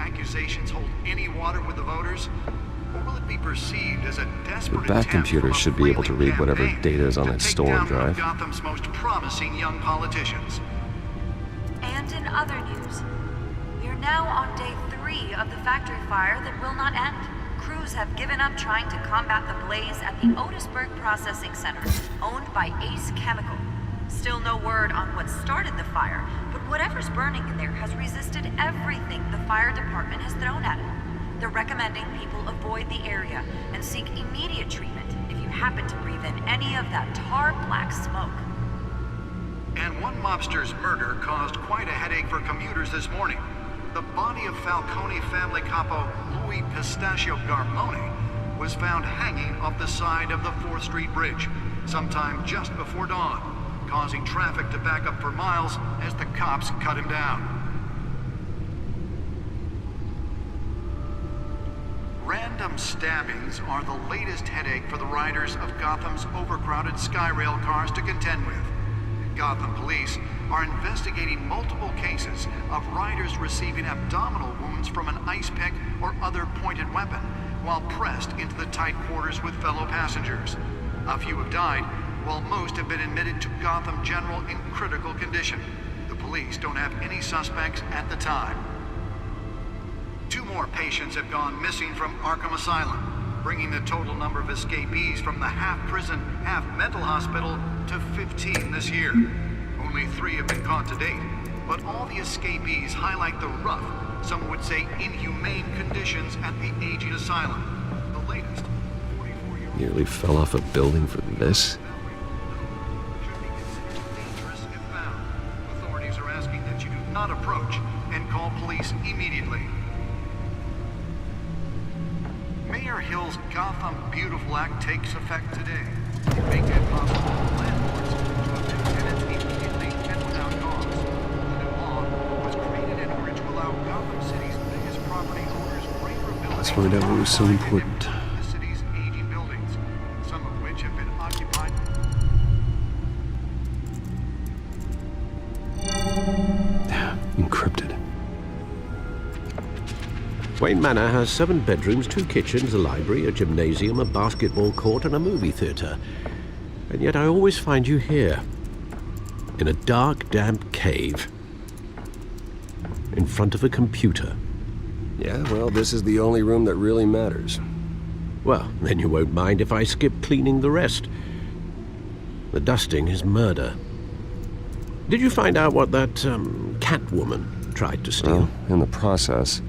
accusations hold any water with the voters? Or will it be perceived as a desperate The back attempt computer from a should be able to failing read whatever campaign data is on to that take stolen down one of drive? Gotham's most promising young politicians? And in other news, we are now on day 3 of the factory fire that will not end. Crews have given up trying to combat the blaze at the Otisburg Processing Center, owned by Ace Chemical. Still no word on what started the fire, but whatever's burning in there has resisted everything the fire department has thrown at it. They're recommending people avoid the area and seek immediate treatment if you happen to breathe in any of that tar-black smoke. And one mobster's murder caused quite a headache for commuters this morning. The body of Falcone family capo Louis Pistachio Garmone was found hanging off the side of the 4th Street Bridge sometime just before dawn, causing traffic to back up for miles as the cops cut him down. Random stabbings are the latest headache for the riders of Gotham's overcrowded Skyrail cars to contend with. Gotham police are investigating multiple cases of riders receiving abdominal wounds from an ice pick or other pointed weapon while pressed into the tight quarters with fellow passengers. A few have died, while most have been admitted to Gotham General in critical condition. The police don't have any suspects at the time. 2 more patients have gone missing from Arkham Asylum, bringing the total number of escapees from the half-prison, half-mental hospital to 15 this year. Only 3 have been caught to date, but all the escapees highlight the rough, some would say inhumane conditions at the aging asylum. The latest, 44-year-old... Nearly fell off a building for this? should be considered dangerous if found. Authorities are asking that you do not approach and call police immediately. Mayor Hill's Gotham Beautiful Act takes effect today, making it possible for landlords to evict tenants immediately and without cause. The new law was created in order to allow Gotham City's biggest property owners greater ability Let's find out what was so to important. the city's aging buildings, some of which have been occupied. Encrypted. Wayne Manor has 7 bedrooms, 2 kitchens, a library, a gymnasium, a basketball court, and a movie theater. And yet I always find you here, in a dark, damp cave, in front of a computer. Yeah, well, this is the only room that really matters. Well, then you won't mind if I skip cleaning the rest. The dusting is murder. Did you find out what that, Catwoman tried to steal? Well, in the process.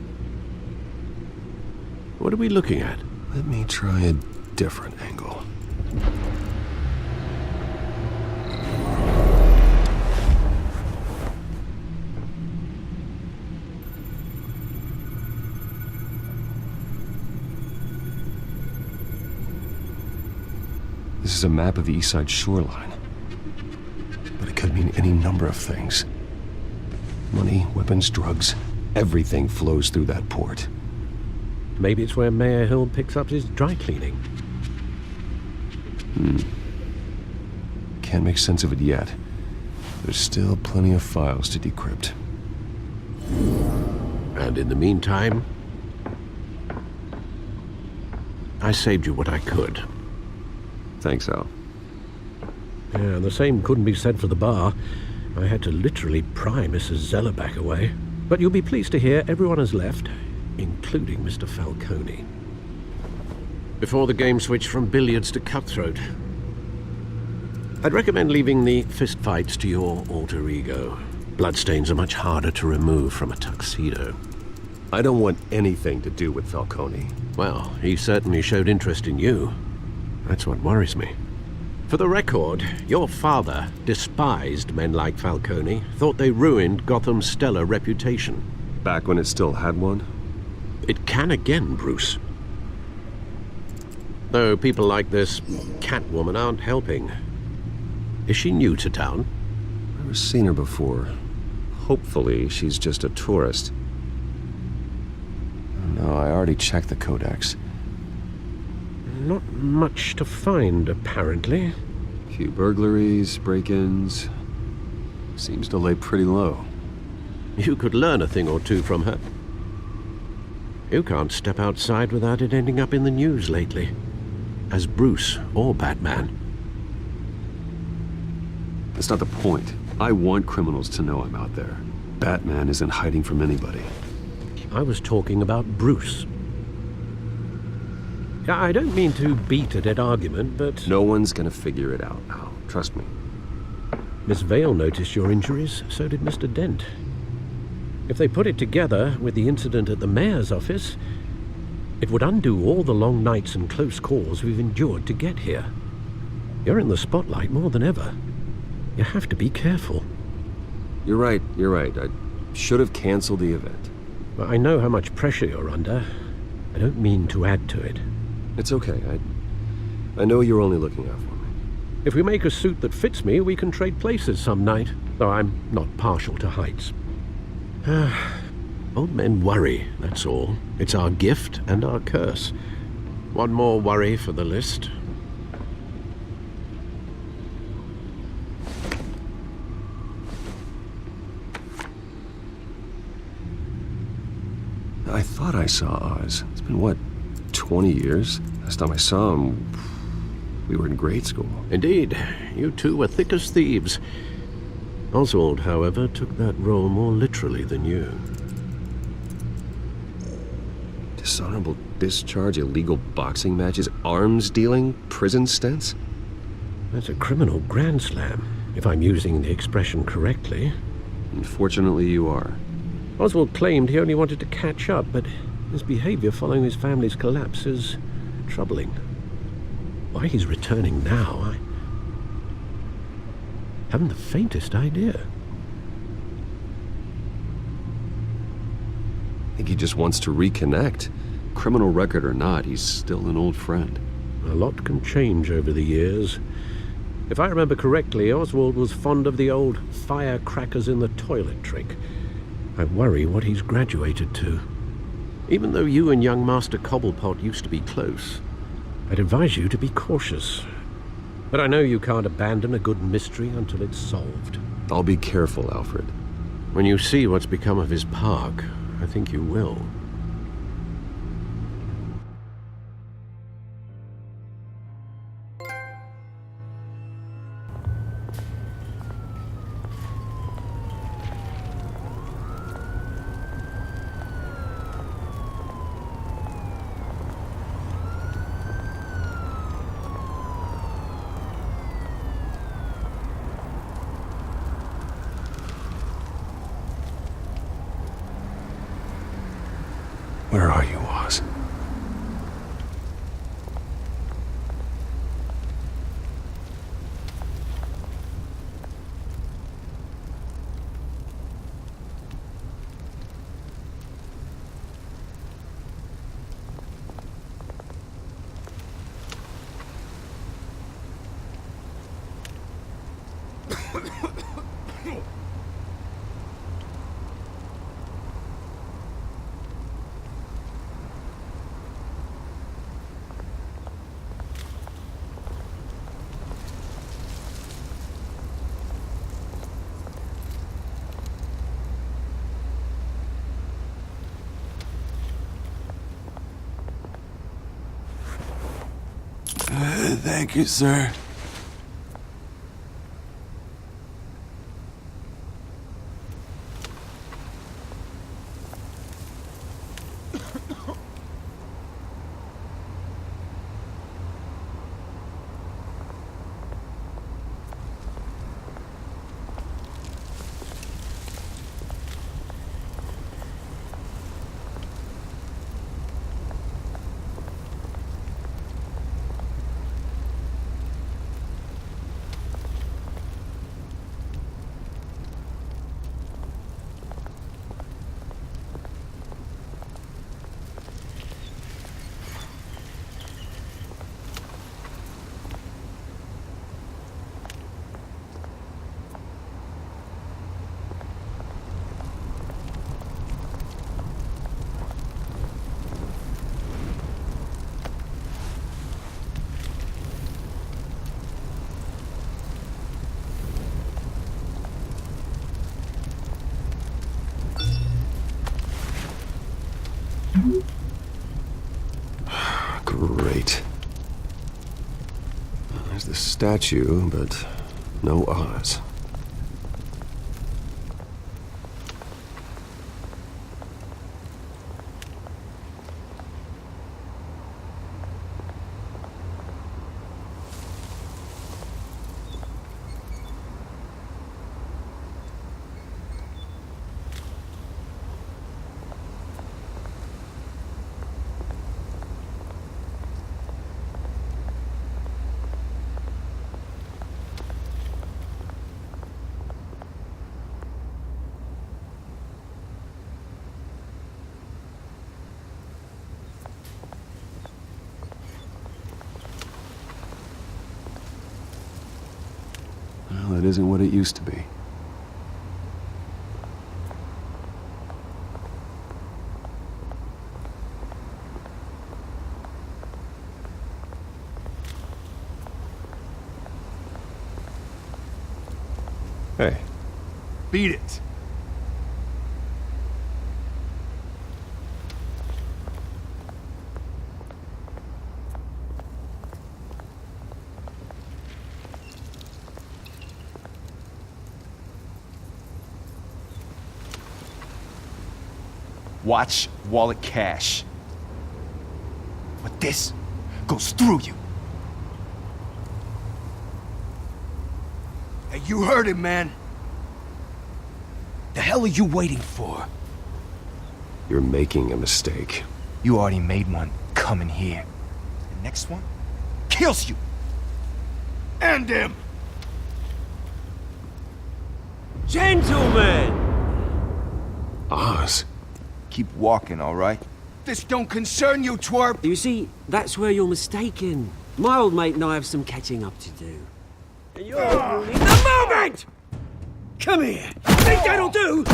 What are we looking at? Let me try a different angle. This is a map of the East Side shoreline. But it could mean any number of things. Money, weapons, drugs, everything flows through that port. Maybe it's where Mayor Hill picks up his dry cleaning. Can't make sense of it yet. There's still plenty of files to decrypt. And in the meantime, I saved you what I could. Thanks, Al. Yeah, the same couldn't be said for the bar. I had to literally pry Mrs. Zellerback away. But you'll be pleased to hear everyone has left, including Mr. Falcone. Before the game switched from billiards to cutthroat, I'd recommend leaving the fistfights to your alter ego. Bloodstains are much harder to remove from a tuxedo. I don't want anything to do with Falcone. Well, he certainly showed interest in you. That's what worries me. For the record, your father despised men like Falcone, thought they ruined Gotham's stellar reputation. Back when it still had one? It can again, Bruce. Though people like this Catwoman aren't helping. Is she new to town? Never seen her before. Hopefully, she's just a tourist. No, I already checked the codex. Not much to find, apparently. Few burglaries, break-ins. Seems to lay pretty low. You could learn a thing or two from her. You can't step outside without it ending up in the news lately. As Bruce or Batman. That's not the point. I want criminals to know I'm out there. Batman isn't hiding from anybody. I was talking about Bruce. I don't mean to beat a dead argument, but... No one's gonna figure it out now. Trust me. Miss Vale noticed your injuries, so did Mr. Dent. If they put it together with the incident at the mayor's office, it would undo all the long nights and close calls we've endured to get here. You're in the spotlight more than ever. You have to be careful. You're right. I should have canceled the event. Well, I know how much pressure you're under. I don't mean to add to it. It's okay. I know you're only looking out for me. If we make a suit that fits me, we can trade places some night, though I'm not partial to heights. Old men worry, that's all. It's our gift and our curse. One more worry for the list. I thought I saw Oz. It's been, what, 20 years? Last time I saw him, we were in grade school. Indeed. You two were thick as thieves. Oswald, however, took that role more literally than you. Dishonorable discharge, illegal boxing matches, arms dealing, prison stints? That's a criminal grand slam, if I'm using the expression correctly. Unfortunately, you are. Oswald claimed he only wanted to catch up, but his behavior following his family's collapse is troubling. Why he's returning now, I haven't the faintest idea. I think he just wants to reconnect. Criminal record or not, he's still an old friend. A lot can change over the years. If I remember correctly, Oswald was fond of the old firecrackers in the toilet trick. I worry what he's graduated to. Even though you and young Master Cobblepot used to be close, I'd advise you to be cautious. But I know you can't abandon a good mystery until it's solved. I'll be careful, Alfred. When you see what's become of his park, I think you will. Where are you, Oz? Thank you, sir. the statue, but no Oz. Well, it isn't what it used to be. Hey. Beat it. Watch wallet cash. But this goes through you. Hey, you heard it, man. The hell are you waiting for? You're making a mistake. You already made one coming here. The next one kills you. And him. Gentlemen! Oz? Keep walking, all right? This don't concern you, twerp! You see, that's where you're mistaken. My old mate and I have some catching up to do. And you're ruining the moment! Come here! Think that'll do?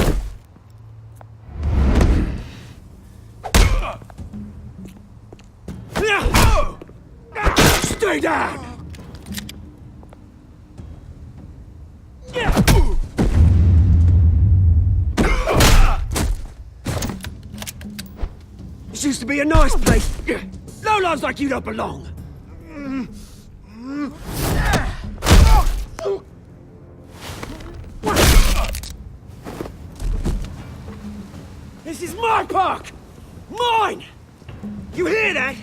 Stay down! This used to be a nice place. Lowlifes like you don't belong. This is my park! Mine! You hear that?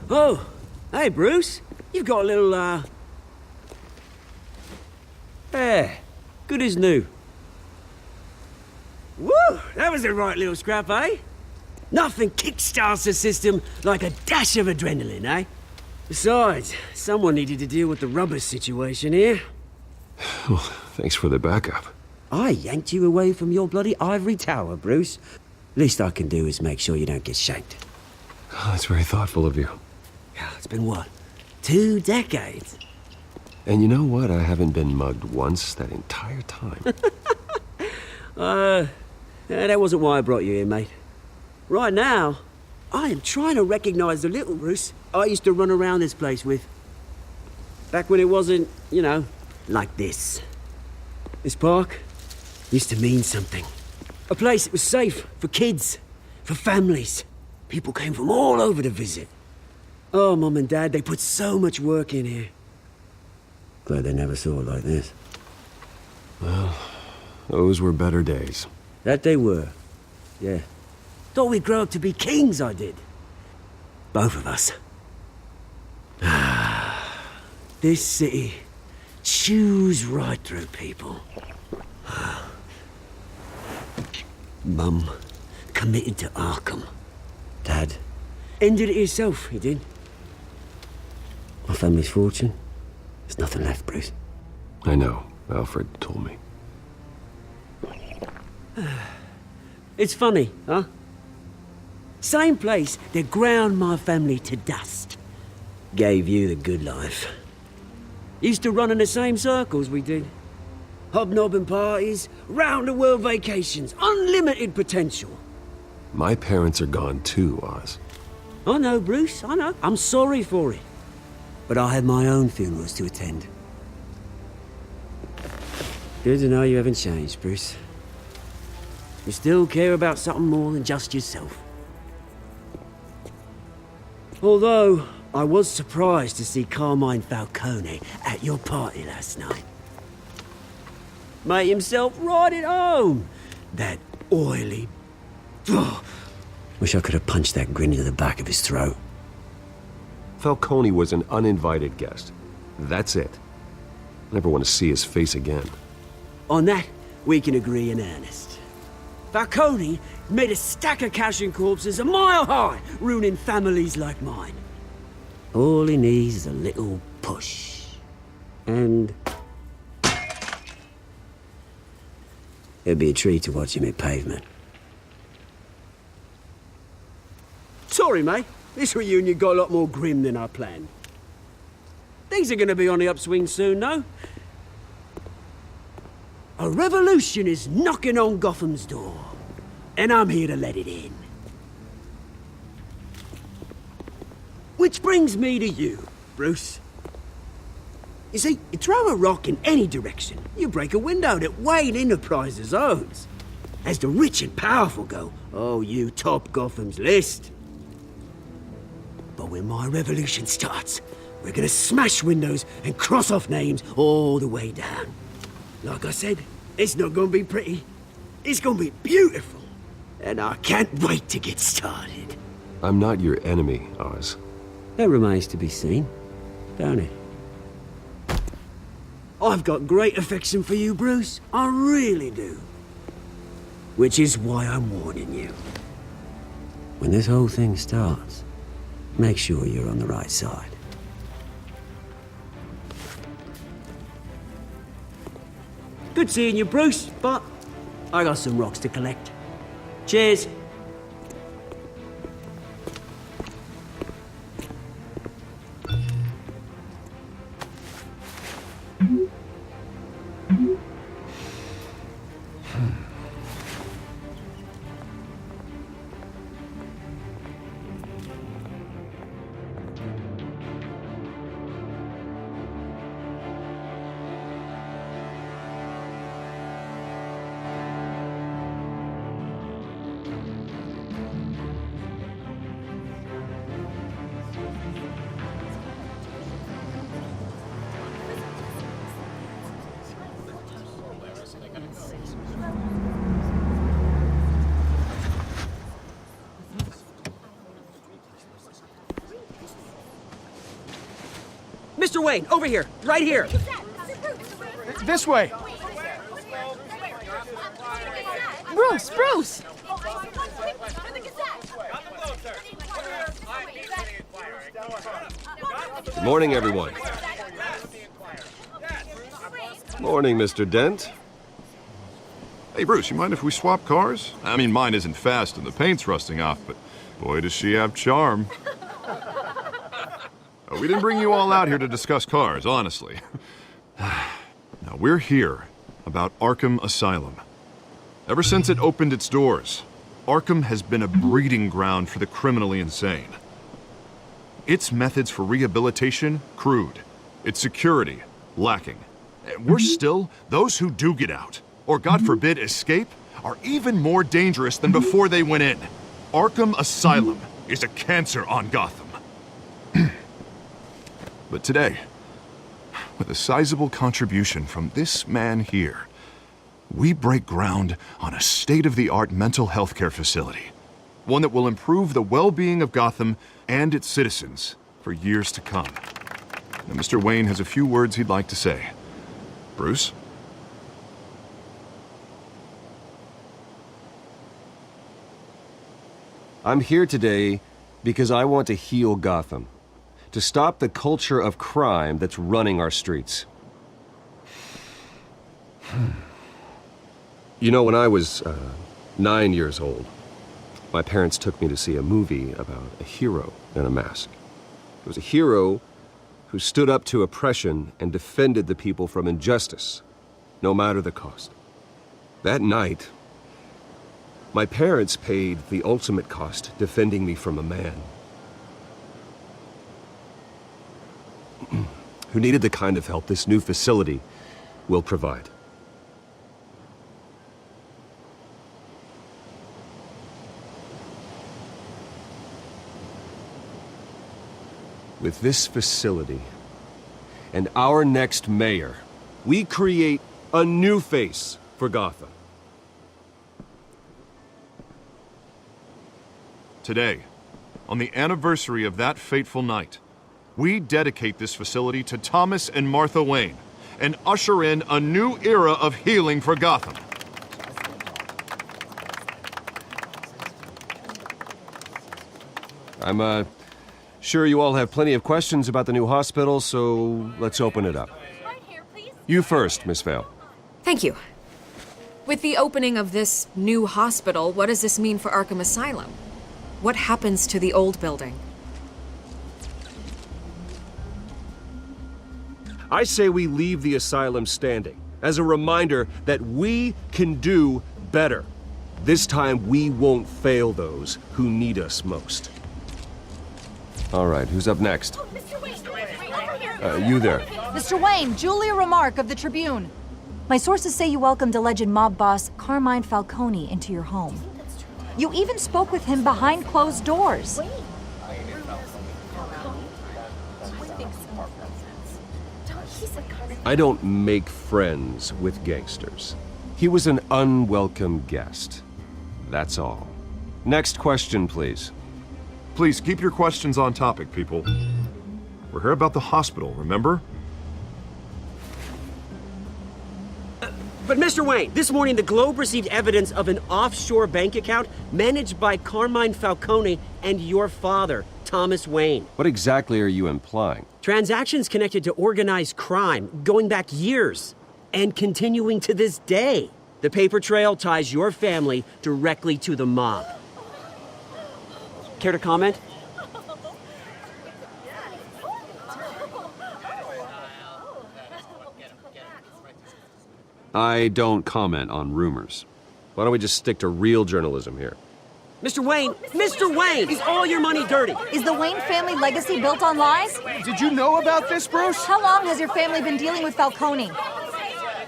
Oh, hey Bruce. You've got a little, Yeah, good as new. Woo! That was a right little scrap, eh? Nothing kickstarts the system like a dash of adrenaline, eh? Besides, someone needed to deal with the rubber situation here. Well, thanks for the backup. I yanked you away from your bloody ivory tower, Bruce. Least I can do is make sure you don't get shanked. Oh, that's very thoughtful of you. It's been what? 2 decades? And you know what? I haven't been mugged once that entire time. That wasn't why I brought you here, mate. Right now, I am trying to recognize the little Bruce I used to run around this place with. Back when it wasn't, you know, like this. This park used to mean something. A place that was safe for kids, for families. People came from all over to visit. Oh, Mum and Dad, they put so much work in here. Glad they never saw it like this. Well, those were better days. That they were. Yeah. Thought we'd grow up to be kings, I did. Both of us. This city chews right through people. Mum committed to Arkham. Dad ended it himself, he did. My family's fortune, there's nothing left, Bruce. I know. Alfred told me. It's funny, huh? Same place that ground my family to dust. Gave you the good life. Used to run in the same circles we did. Hobnobbing parties, round-the-world vacations, unlimited potential. My parents are gone too, Oz. I know, Bruce, I know. I'm sorry for it. But I had my own funerals to attend. Good to know you haven't changed, Bruce. You still care about something more than just yourself. Although, I was surprised to see Carmine Falcone at your party last night. Made himself right at home. That oily... Ugh. Wish I could have punched that grin into the back of his throat. Falcone was an uninvited guest. That's it. I never want to see his face again. On that, we can agree in earnest. Falcone made a stack of cash and corpses a mile high, ruining families like mine. All he needs is a little push. And... it'd be a treat to watch him hit pavement. Sorry, mate. This reunion got a lot more grim than I planned. Things are gonna be on the upswing soon, though. A revolution is knocking on Gotham's door, and I'm here to let it in. Which brings me to you, Bruce. You see, you throw a rock in any direction, you break a window that Wayne Enterprises owns. As the rich and powerful go, oh, you top Gotham's list. But when my revolution starts, we're gonna smash windows and cross off names all the way down. Like I said, it's not gonna be pretty. It's gonna be beautiful. And I can't wait to get started. I'm not your enemy, Oz. That remains to be seen, don't it? I've got great affection for you, Bruce. I really do. Which is why I'm warning you. When this whole thing starts, make sure you're on the right side. Good seeing you, Bruce, but I got some rocks to collect. Cheers. Mr. Wayne, over here, right here. This way! Bruce, Bruce! Good morning, everyone. Morning, Mr. Dent. Hey, Bruce, you mind if we swap cars? I mean, mine isn't fast and the paint's rusting off, but boy, does she have charm. We didn't bring you all out here to discuss cars, honestly. Now, we're here about Arkham Asylum. Ever since it opened its doors, Arkham has been a breeding ground for the criminally insane. Its methods for rehabilitation, crude. Its security, lacking. Worse still, those who do get out, or God forbid escape, are even more dangerous than before they went in. Arkham Asylum is a cancer on Gotham. But today, with a sizable contribution from this man here, we break ground on a state-of-the-art mental health care facility. One that will improve the well-being of Gotham and its citizens for years to come. Now, Mr. Wayne has a few words he'd like to say. Bruce? I'm here today because I want to heal Gotham. To stop the culture of crime that's running our streets. You know, when I was 9 years old, my parents took me to see a movie about a hero in a mask. It was a hero who stood up to oppression and defended the people from injustice, no matter the cost. That night, my parents paid the ultimate cost defending me from a man who needed the kind of help this new facility will provide. With this facility and our next mayor, we create a new face for Gotham. Today, on the anniversary of that fateful night, we dedicate this facility to Thomas and Martha Wayne and usher in a new era of healing for Gotham. I'm, sure you all have plenty of questions about the new hospital, so let's open it up. You first, Miss Vale. Thank you. With the opening of this new hospital, what does this mean for Arkham Asylum? What happens to the old building? I say we leave the asylum standing as a reminder that we can do better. This time we won't fail those who need us most. All right, who's up next? You there. Mr. Wayne, Julia Remark of the Tribune. My sources say you welcomed alleged mob boss Carmine Falcone into your home. You even spoke with him behind closed doors. I don't make friends with gangsters. He was an unwelcome guest. That's all. Next question, please. Please keep your questions on topic, people. We're here about the hospital, remember? But Mr. Wayne, this morning the Globe received evidence of an offshore bank account managed by Carmine Falcone and your father, Thomas Wayne. What exactly are you implying? Transactions connected to organized crime going back years and continuing to this day. The paper trail ties your family directly to the mob. Care to comment? I don't comment on rumors. Why don't we just stick to real journalism here? Mr. Wayne! Mr. Wayne! Is all your money dirty? Is the Wayne family legacy built on lies? Did you know about this, Bruce? How long has your family been dealing with Falcone?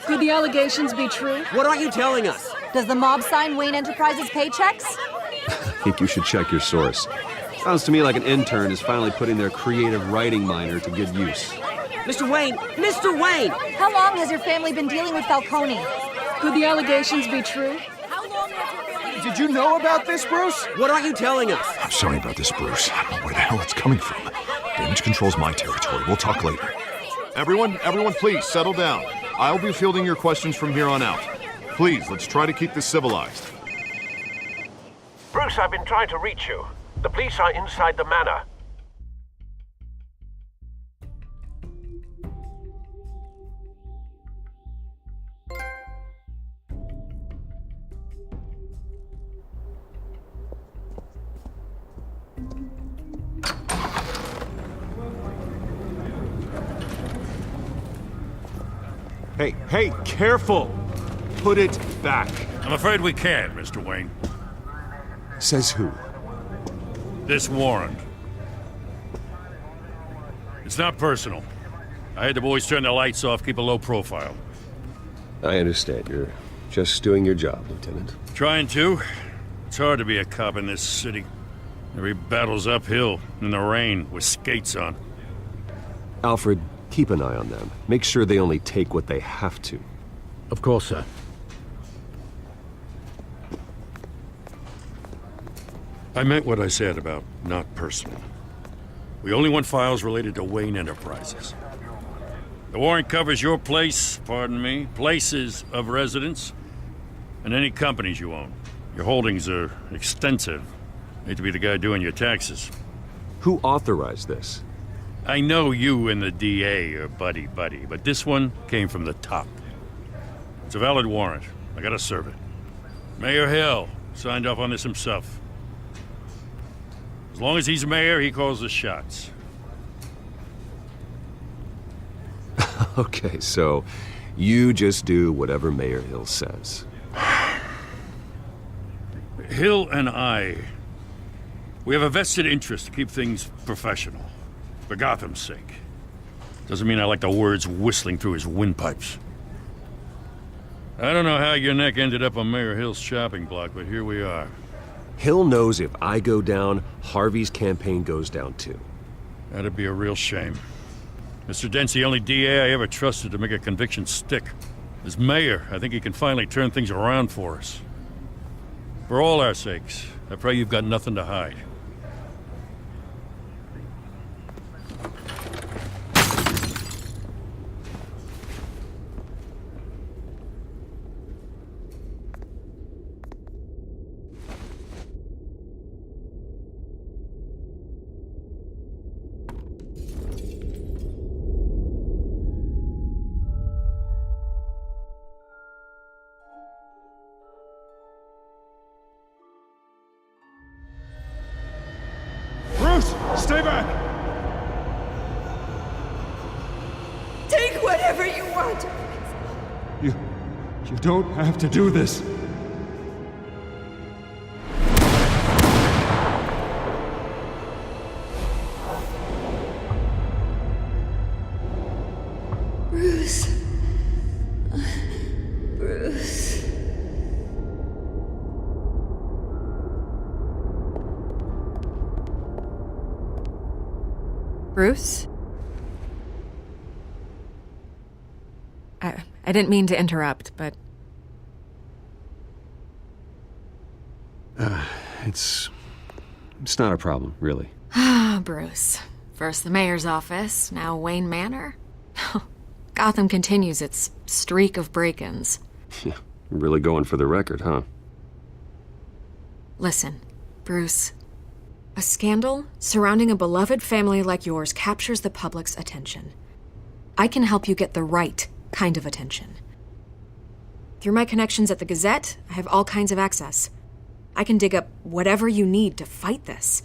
Could the allegations be true? What aren't you telling us? Does the mob sign Wayne Enterprises paychecks? I think you should check your source. Sounds to me like an intern is finally putting their creative writing minor to good use. Mr. Wayne! Mr. Wayne! How long has your family been dealing with Falcone? Could the allegations be true? Did you know about this, Bruce? What aren't you telling us? I'm sorry about this, Bruce. I don't know where the hell it's coming from. Damage control's my territory. We'll talk later. Everyone, please, settle down. I'll be fielding your questions from here on out. Please, let's try to keep this civilized. Bruce, I've been trying to reach you. The police are inside the manor. Hey, careful! Put it back. I'm afraid we can't, Mr. Wayne. Says who? This warrant. It's not personal. I had the boys turn the lights off, keep a low profile. I understand. You're just doing your job, Lieutenant. Trying to. It's hard to be a cop in this city. Every battle's uphill, in the rain, with skates on. Alfred, keep an eye on them. Make sure they only take what they have to. Of course, sir. I meant what I said about not personal. We only want files related to Wayne Enterprises. The warrant covers your place, pardon me, places of residence, and any companies you own. Your holdings are extensive. Hate to be the guy doing your taxes. Who authorized this? I know you and the DA are buddy-buddy, but this one came from the top. It's a valid warrant. I gotta serve it. Mayor Hill signed off on this himself. As long as he's mayor, he calls the shots. Okay, so you just do whatever Mayor Hill says. Hill and I, we have a vested interest to keep things professional. For Gotham's sake. Doesn't mean I like the words whistling through his windpipes. I don't know how your neck ended up on Mayor Hill's shopping block, but here we are. Hill knows if I go down, Harvey's campaign goes down too. That'd be a real shame. Mr. Dent's the only DA I ever trusted to make a conviction stick. As mayor, I think he can finally turn things around for us. For all our sakes, I pray you've got nothing to hide. Stay back! Take whatever you want. You don't have to do this. Bruce. Bruce. Bruce? I didn't mean to interrupt, but... It's not a problem, really. Ah, Bruce. First the mayor's office, now Wayne Manor. Gotham continues its streak of break-ins. Yeah, really going for the record, huh? Listen, Bruce. A scandal surrounding a beloved family like yours captures the public's attention. I can help you get the right kind of attention. Through my connections at the Gazette, I have all kinds of access. I can dig up whatever you need to fight this.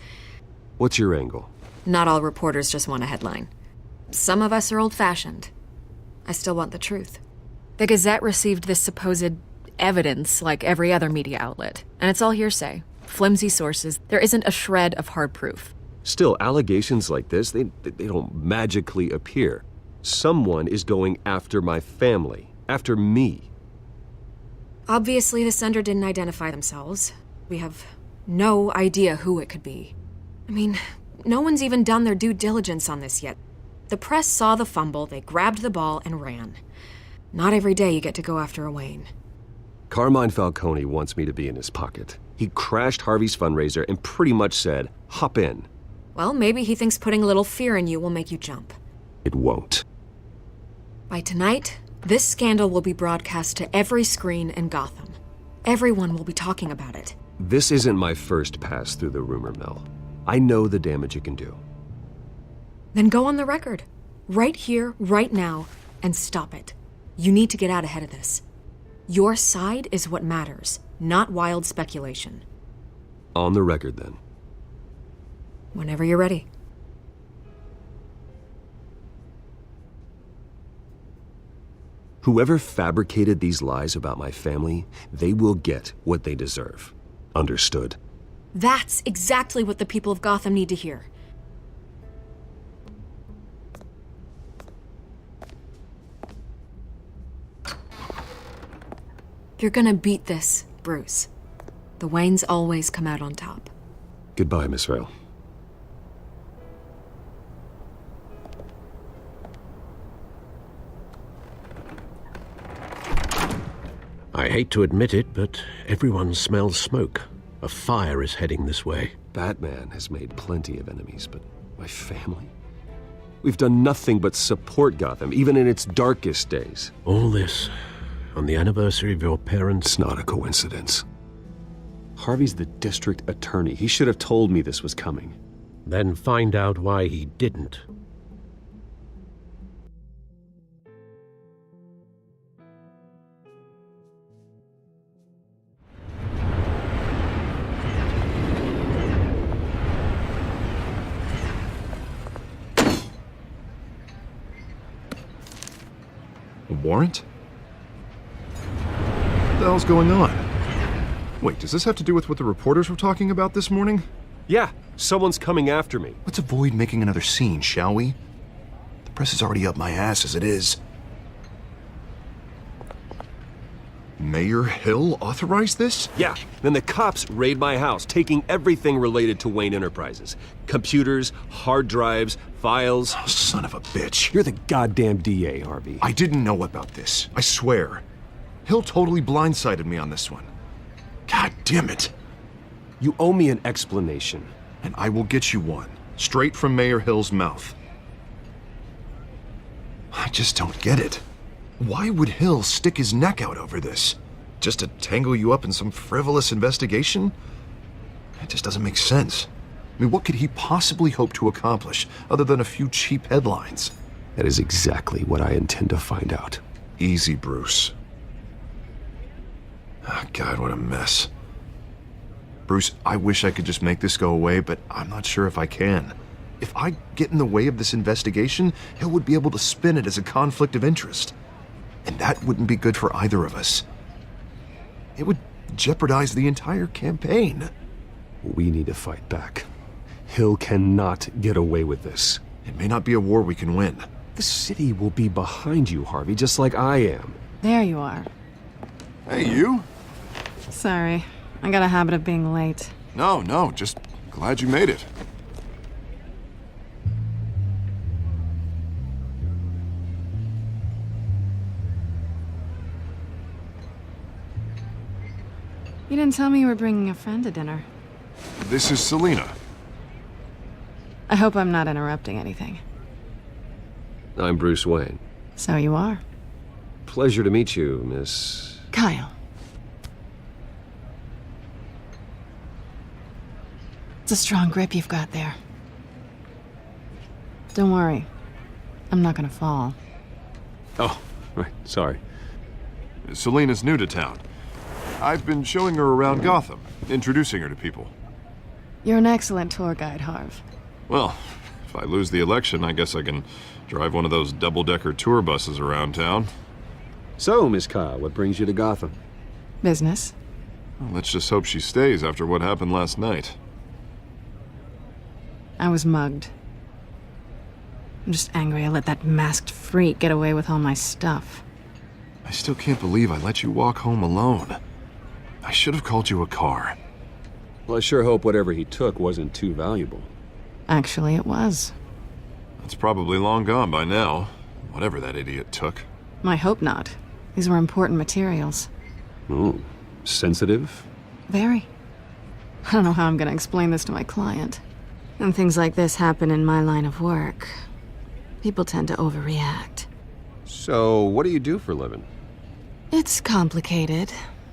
What's your angle? Not all reporters just want a headline. Some of us are old-fashioned. I still want the truth. The Gazette received this supposed evidence like every other media outlet, and it's all hearsay. Flimsy sources. There isn't a shred of hard proof. Still, allegations like this, they don't magically appear. Someone is going after my family, after me. Obviously, the sender didn't identify themselves. We have no idea who it could be. I mean, no one's even done their due diligence on this yet. The press saw the fumble, they grabbed the ball and ran. Not every day you get to go after a Wayne. Carmine Falcone wants me to be in his pocket. He crashed Harvey's fundraiser and pretty much said, hop in. Well, maybe he thinks putting a little fear in you will make you jump. It won't. By tonight, this scandal will be broadcast to every screen in Gotham. Everyone will be talking about it. This isn't my first pass through the rumor mill. I know the damage it can do. Then go on the record. Right here, right now, and stop it. You need to get out ahead of this. Your side is what matters, not wild speculation. On the record, then. Whenever you're ready. Whoever fabricated these lies about my family, they will get what they deserve. Understood? That's exactly what the people of Gotham need to hear. You're gonna beat this, Bruce. The Waynes always come out on top. Goodbye, Miss Vale. I hate to admit it, but everyone smells smoke. A fire is heading this way. Batman has made plenty of enemies, but my family? We've done nothing but support Gotham, even in its darkest days. All this on the anniversary of your parents'... It's not a coincidence. Harvey's the district attorney. He should have told me this was coming. Then find out why he didn't. A warrant? What the hell's going on? Wait, does this have to do with what the reporters were talking about this morning? Yeah, someone's coming after me. Let's avoid making another scene, shall we? The press is already up my ass as it is. Mayor Hill authorized this? Yeah, then the cops raid my house, taking everything related to Wayne Enterprises. Computers, hard drives, files. Oh, son of a bitch. You're the goddamn DA, Harvey. I didn't know about this. I swear. Hill totally blindsided me on this one. God damn it. You owe me an explanation. And I will get you one, straight from Mayor Hill's mouth. I just don't get it. Why would Hill stick his neck out over this? Just to tangle you up in some frivolous investigation? It just doesn't make sense. I mean, what could he possibly hope to accomplish other than a few cheap headlines? That is exactly what I intend to find out. Easy, Bruce. Oh, God, what a mess. Bruce, I wish I could just make this go away, but I'm not sure if I can. If I get in the way of this investigation, Hill would be able to spin it as a conflict of interest. And that wouldn't be good for either of us. It would jeopardize the entire campaign. We need to fight back. Hill cannot get away with this. It may not be a war we can win. The city will be behind you, Harvey, just like I am. There you are. Hey, you? Sorry, I got a habit of being late. No, just glad you made it. You didn't tell me you were bringing a friend to dinner. This is Selena. I hope I'm not interrupting anything. I'm Bruce Wayne. So you are. Pleasure to meet you, Miss... Kyle. It's a strong grip you've got there. Don't worry. I'm not gonna fall. Oh, right, sorry. Selena's new to town. I've been showing her around Gotham, introducing her to people. You're an excellent tour guide, Harv. Well, if I lose the election, I guess I can drive one of those double-decker tour buses around town. So, Miss Kyle, what brings you to Gotham? Business. Well, let's just hope she stays after what happened last night. I was mugged. I'm just angry I let that masked freak get away with all my stuff. I still can't believe I let you walk home alone. I should have called you a car. Well, I sure hope whatever he took wasn't too valuable. Actually, it was. It's probably long gone by now, whatever that idiot took. I hope not. These were important materials. Ooh, sensitive? Very. I don't know how I'm gonna explain this to my client. And things like this happen in my line of work. People tend to overreact. So, what do you do for a living? It's complicated.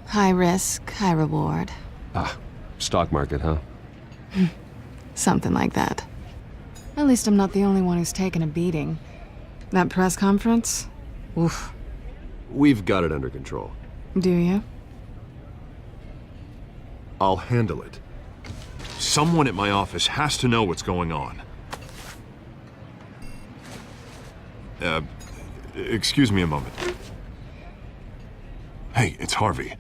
High risk, high reward. Ah, stock market, huh? Something like that. At least I'm not the only one who's taken a beating. That press conference? Oof. We've got it under control. Do you? I'll handle it. Someone at my office has to know what's going on. Excuse me a moment. Hey, it's Harvey.